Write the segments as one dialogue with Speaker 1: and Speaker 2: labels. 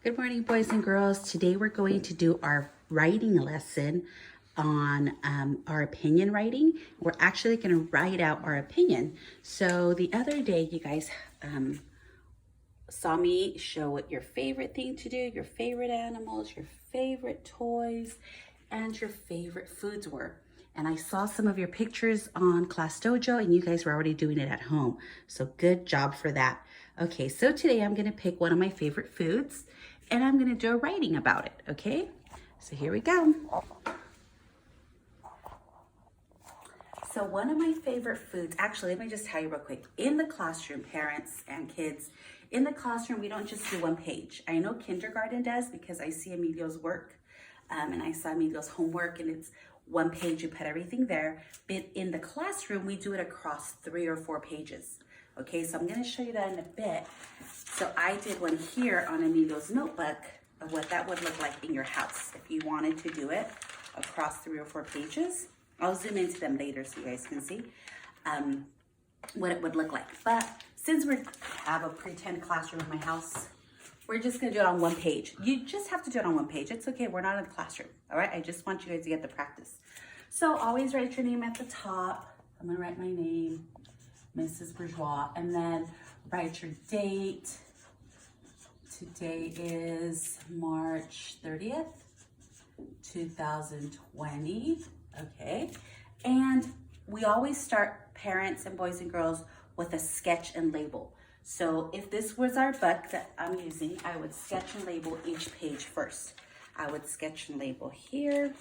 Speaker 1: Good morning, boys and girls. Today we're going to do our writing lesson on our opinion writing. We're actually going to write out our opinion. So the other day, you guys saw me show what your favorite thing to do, your favorite animals, your favorite toys, and your favorite foods were. And I saw some of your pictures on Class Dojo, and you guys were already doing it at home. So good job for that. Okay, so today I'm gonna pick one of my favorite foods, and I'm gonna do a writing about it, okay? So here we go. So one of my favorite foods, actually, let me just tell you real quick. In the classroom, parents and kids, in the classroom, we don't just do one page. I know kindergarten does because I see Emilio's work and I saw Emilio's homework and it's one page, you put everything there. But in the classroom, we do it across 3 or 4 pages. Okay, so I'm gonna show you that in a bit. So I did one here on Emilio's notebook of what that would look like in your house if you wanted to do it across 3 or 4 pages. I'll zoom into them later so you guys can see what it would look like. But since we have a pretend classroom in my house, we're just gonna do it on one page. You just have to do it on one page. It's okay, we're not in the classroom, all right? I just want you guys to get the practice. So always write your name at the top. I'm gonna write my name, Mrs. Bourgeois, and then write your date. Today is March 30th, 2020. Okay, and we always start, parents and boys and girls, with a sketch and label. So if this was our book that I'm using, I would sketch and label each page first. I would sketch and label here,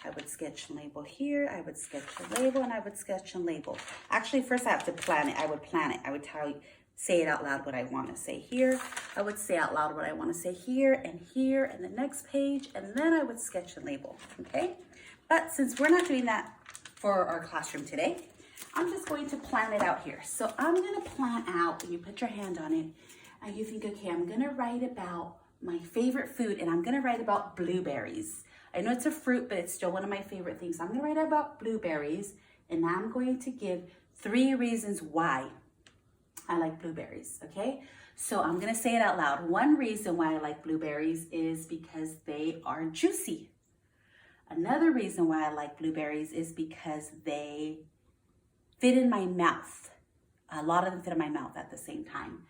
Speaker 1: I would sketch and label here, I would sketch and label, and I would sketch and label. Actually, first I have to plan it. I would plan it. I would say it out loud what I want to say here. I would say out loud what I want to say here, and the next page, and then I would sketch and label, okay? But since we're not doing that for our classroom today, I'm just going to plan it out here. So I'm gonna plan out, and you put your hand on it, and you think, okay, I'm gonna write about my favorite food, and I'm gonna write about blueberries. I know it's a fruit, but it's still one of my favorite things. I'm gonna write about blueberries, and I'm going to give 3 reasons why I like blueberries, okay? So I'm gonna say it out loud. One reason why I like blueberries is because they are juicy. Another reason why I like blueberries is because they fit in my mouth. A lot of them fit in my mouth at the same time.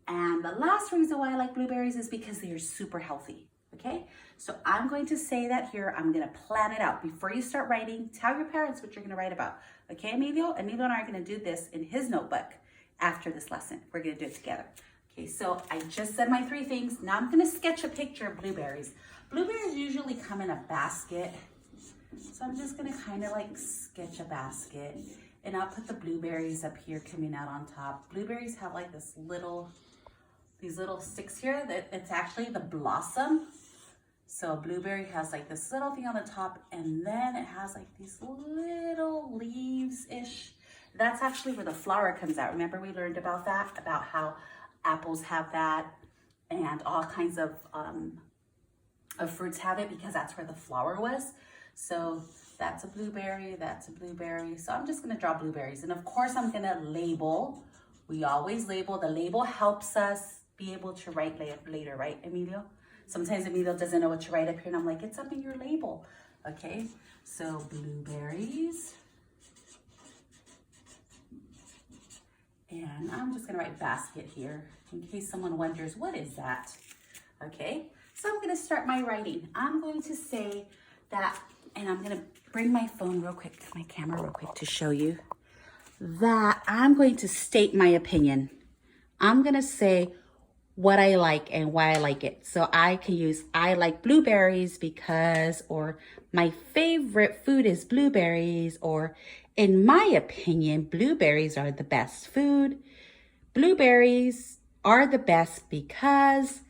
Speaker 1: And the last reason why I like blueberries is because they are super healthy, okay? So I'm going to say that here. I'm gonna plan it out. Before you start writing, tell your parents what you're gonna write about. Okay, Emilio? Emilio and I are gonna do this in his notebook after this lesson. We're gonna do it together. Okay, so I just said my 3 things. Now I'm gonna sketch a picture of blueberries. Blueberries usually come in a basket. So I'm just gonna kind of like sketch a basket, and I'll put the blueberries up here coming out on top. Blueberries have like these little sticks here that it's actually the blossom. So a blueberry has like this little thing on the top, and then it has like these little leaves-ish. That's actually where the flower comes out. Remember we learned about that, about how apples have that and all kinds of fruits have it because that's where the flower was. So that's a blueberry, that's a blueberry. So I'm just gonna draw blueberries. And of course I'm gonna label. We always label. The label helps us be able to write later, right, Emilio? Sometimes Emilio doesn't know what to write up here and I'm like, it's up in your label. Okay, so blueberries. And I'm just gonna write basket here in case someone wonders, what is that? Okay, so I'm gonna start my writing. I'm going to say that, and I'm gonna bring my phone real quick, my camera real quick to show you that I'm going to state my opinion. I'm gonna say what I like and why I like it. So I can use, I like blueberries because, or my favorite food is blueberries, or in my opinion, blueberries are the best food. Blueberries are the best because,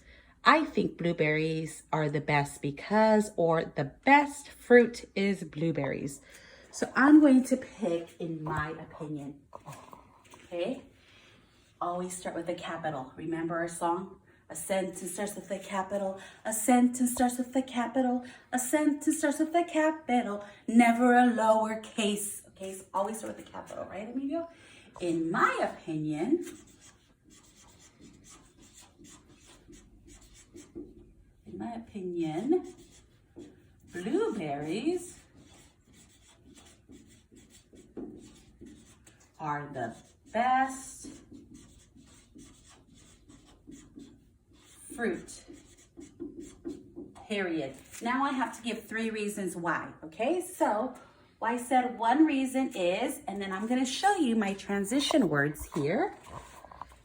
Speaker 1: I think blueberries are the best because, or the best fruit is blueberries. So I'm going to pick in my opinion, okay? Always start with a capital. Remember our song? A sentence starts with a capital. A sentence starts with a capital. A sentence starts with a capital. Never a lowercase. Okay, so always start with a capital, right, Emilio? In my opinion, my opinion, blueberries are the best fruit, period. Now I have to give 3 reasons why, okay? So I said one reason is, and then I'm gonna show you my transition words here.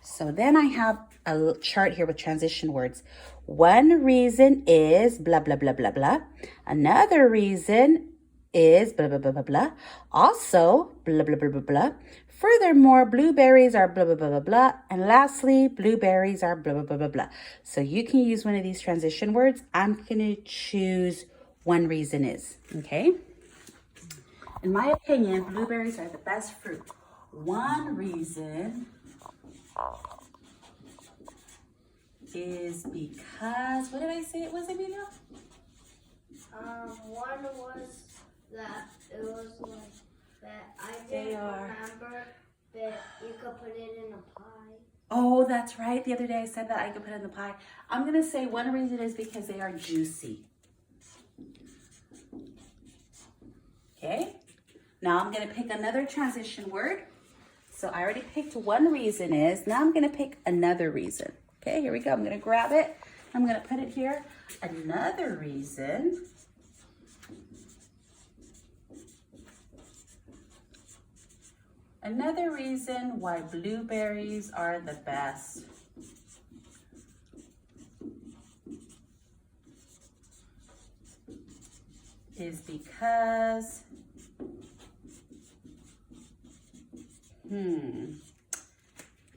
Speaker 1: So then I have a chart here with transition words. One reason is blah, blah, blah, blah, blah. Another reason is blah, blah, blah, blah, blah. Also, blah, blah, blah, blah, blah. Furthermore, blueberries are blah, blah, blah, blah, blah. And lastly, blueberries are blah, blah, blah, blah, blah. So you can use one of these transition words. I'm going to choose one reason is, okay? In my opinion, blueberries are the best fruit. One reason is because, what did I say it was, Emilio?
Speaker 2: One was that it was like that I didn't remember that you could put it in a pie.
Speaker 1: Oh, that's right. The other day I said that I could put it in the pie. I'm going to say one reason is because they are juicy. Okay. Now I'm going to pick another transition word. So I already picked one reason is. Now I'm going to pick another reason. Okay, here we go. I'm going to grab it. I'm going to put it here. Another reason why blueberries are the best is because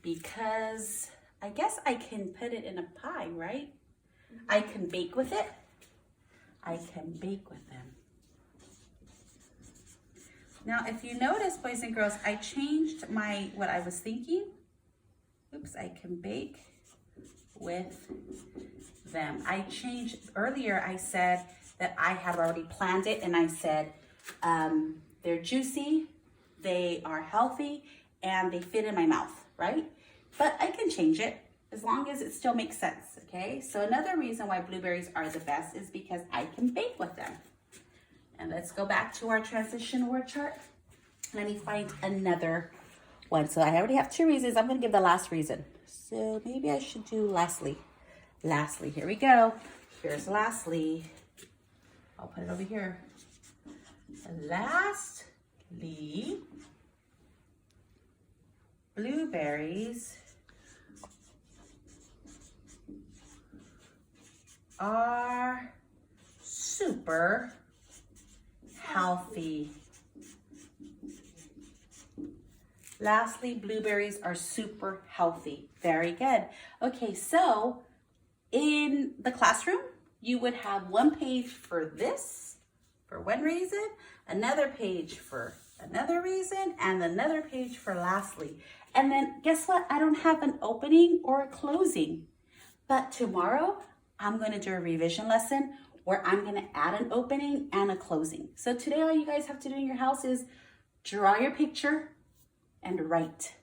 Speaker 1: because I guess I can put it in a pie, right? I can bake with it. I can bake with them. Now, if you notice, boys and girls, I changed what I was thinking. Oops, I can bake with them. I changed, earlier I said that I had already planned it, and I said they're juicy, they are healthy, and they fit in my mouth, right? But I can change it as long as it still makes sense, okay? So another reason why blueberries are the best is because I can bake with them. And let's go back to our transition word chart. Let me find another one. So I already have 2 reasons. I'm going to give the last reason. So maybe I should do lastly. Lastly, here we go. Here's lastly. I'll put it over here. Lastly, blueberries are super healthy. Lastly, blueberries are super healthy. Very good. Okay, so in the classroom, you would have one page for this, for one reason, another page for another reason, and another page for lastly. And then guess what? I don't have an opening or a closing. But tomorrow, I'm going to do a revision lesson where I'm going to add an opening and a closing. So today, all you guys have to do in your house is draw your picture and write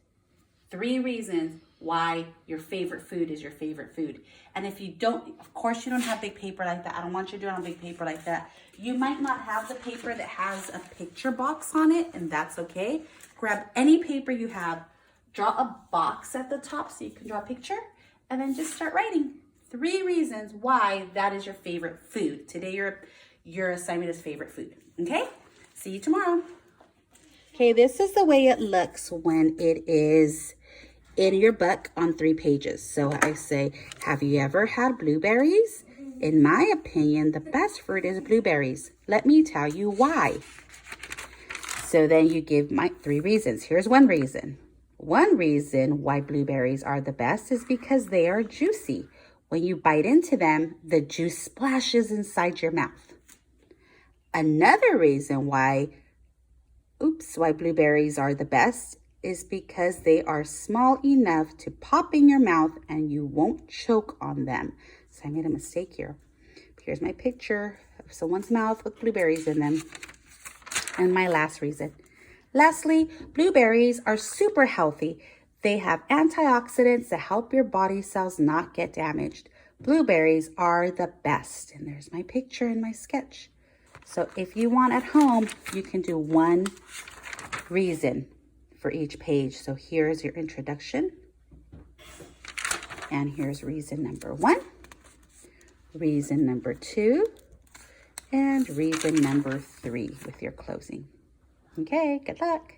Speaker 1: 3 reasons why your favorite food is your favorite food. And if you don't, of course you don't have big paper like that. I don't want you to do it on big paper like that. You might not have the paper that has a picture box on it, and that's okay. Grab any paper you have, draw a box at the top so you can draw a picture, and then just start writing 3 reasons why that is your favorite food. Today your assignment is favorite food. Okay? See you tomorrow. Okay, this is the way it looks when it is in your book on 3 pages. So I say, have you ever had blueberries? In my opinion, the best fruit is blueberries. Let me tell you why. So then you give my 3 reasons. Here's one reason. One reason why blueberries are the best is because they are juicy. When you bite into them, the juice splashes inside your mouth. Another reason why blueberries are the best is because they are small enough to pop in your mouth and you won't choke on them. So I made a mistake here. Here's my picture of someone's mouth with blueberries in them. And my last reason. Lastly, blueberries are super healthy. They have antioxidants that help your body cells not get damaged. Blueberries are the best. And there's my picture in my sketch. So if you want at home, you can do one reason for each page. So here's your introduction. And here's reason number 1, reason number 2, and reason number 3 with your closing. Okay, good luck.